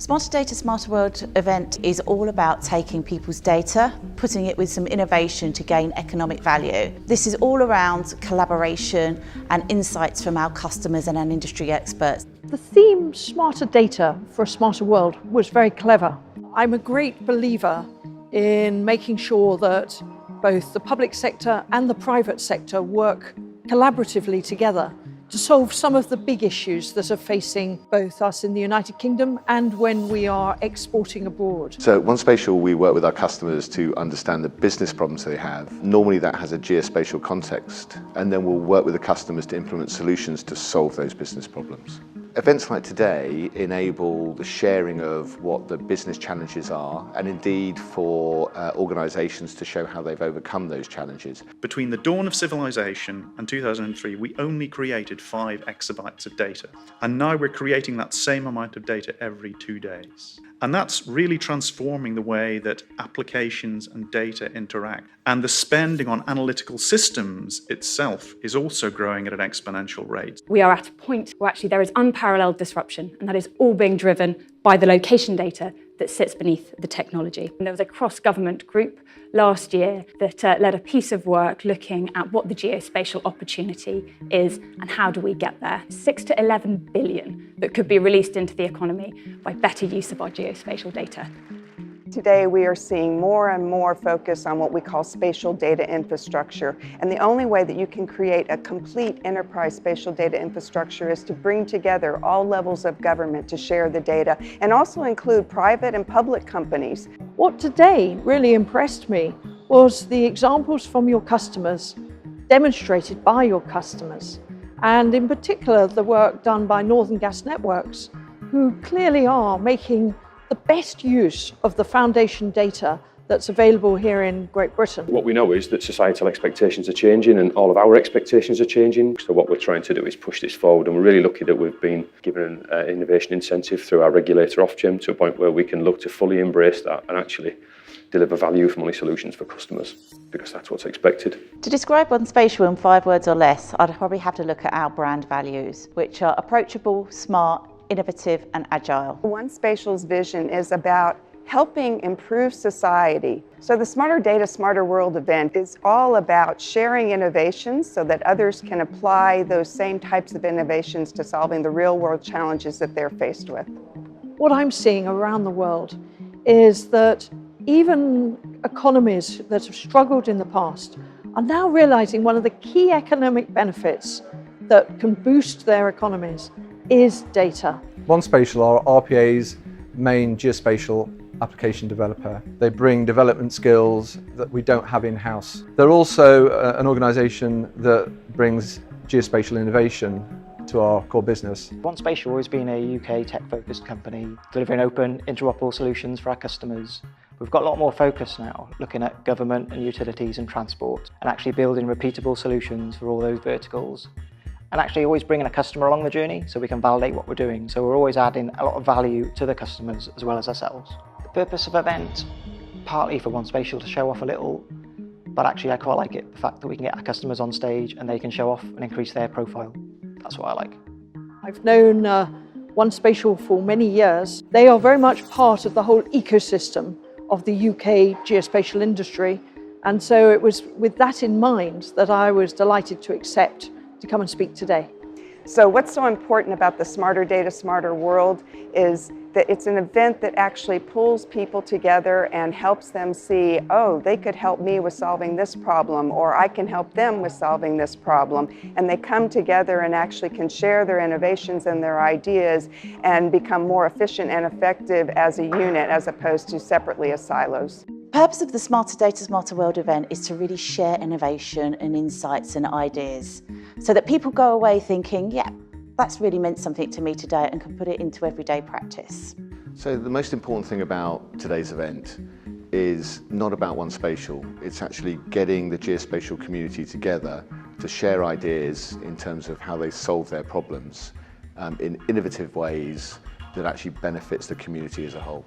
Smarter Data, Smarter World event is all about taking people's data, putting it with some innovation to gain economic value. This is all around collaboration and insights from our customers and our industry experts. The theme Smarter Data for a Smarter World was very clever. I'm a great believer in making sure that both the public sector and the private sector work collaboratively together to solve some of the big issues that are facing both us in the United Kingdom and when we are exporting abroad. So at 1Spatial, we work with our customers to understand the business problems they have. Normally that has a geospatial context, and then we'll work with the customers to implement solutions to solve those business problems. Events like today enable the sharing of what the business challenges are, and indeed for organisations to show how they've overcome those challenges. Between the dawn of civilization and 2003, we only created 5 exabytes of data. And now we're creating that same amount of data every 2 days. And that's really transforming the way that applications and data interact. And the spending on analytical systems itself is also growing at an exponential rate. We are at a point where actually there is unparalleled disruption, and that is all being driven by the location data that sits beneath the technology. And there was a cross-government group last year that led a piece of work looking at what the geospatial opportunity is and how do we get there. 6 to 11 billion that could be released into the economy by better use of our geospatial data. Today we are seeing more and more focus on what we call spatial data infrastructure. And the only way that you can create a complete enterprise spatial data infrastructure is to bring together all levels of government to share the data and also include private and public companies. What today really impressed me was the examples from your customers, demonstrated by your customers, and in particular the work done by Northern Gas Networks, who clearly are making the best use of the foundation data that's available here in Great Britain. What we know is that societal expectations are changing and all of our expectations are changing. So what we're trying to do is push this forward, and we're really lucky that we've been given an innovation incentive through our regulator Ofgem to a point where we can look to fully embrace that and actually deliver value for money solutions for customers, because that's what's expected. To describe 1Spatial in 5 words or less, I'd probably have to look at our brand values, which are approachable, smart, innovative and agile. 1Spatial's vision is about helping improve society. So the Smarter Data, Smarter World event is all about sharing innovations so that others can apply those same types of innovations to solving the real world challenges that they're faced with. What I'm seeing around the world is that even economies that have struggled in the past are now realizing one of the key economic benefits that can boost their economies is data. 1Spatial are RPA's main geospatial application developer. They bring development skills that we don't have in-house. They're also an organisation that brings geospatial innovation to our core business. 1Spatial has been a UK tech-focused company delivering open, interoperable solutions for our customers. We've got a lot more focus now, looking at government and utilities and transport, and actually building repeatable solutions for all those verticals. And actually always bringing a customer along the journey so we can validate what we're doing. So we're always adding a lot of value to the customers as well as ourselves. The purpose of the event, partly for 1Spatial to show off a little, but actually I quite like it, the fact that we can get our customers on stage and they can show off and increase their profile. That's what I like. I've known 1Spatial for many years. They are very much part of the whole ecosystem of the UK geospatial industry. And so it was with that in mind that I was delighted to accept to come and speak today. So what's so important about the Smarter Data, Smarter World is that it's an event that actually pulls people together and helps them see, oh, they could help me with solving this problem, or I can help them with solving this problem. And they come together and actually can share their innovations and their ideas and become more efficient and effective as a unit as opposed to separately as silos. The purpose of the Smarter Data, Smarter World event is to really share innovation and insights and ideas so that people go away thinking, yeah, that's really meant something to me today and can put it into everyday practice. So the most important thing about today's event is not about 1Spatial. It's actually getting the geospatial community together to share ideas in terms of how they solve their problems in innovative ways that actually benefits the community as a whole.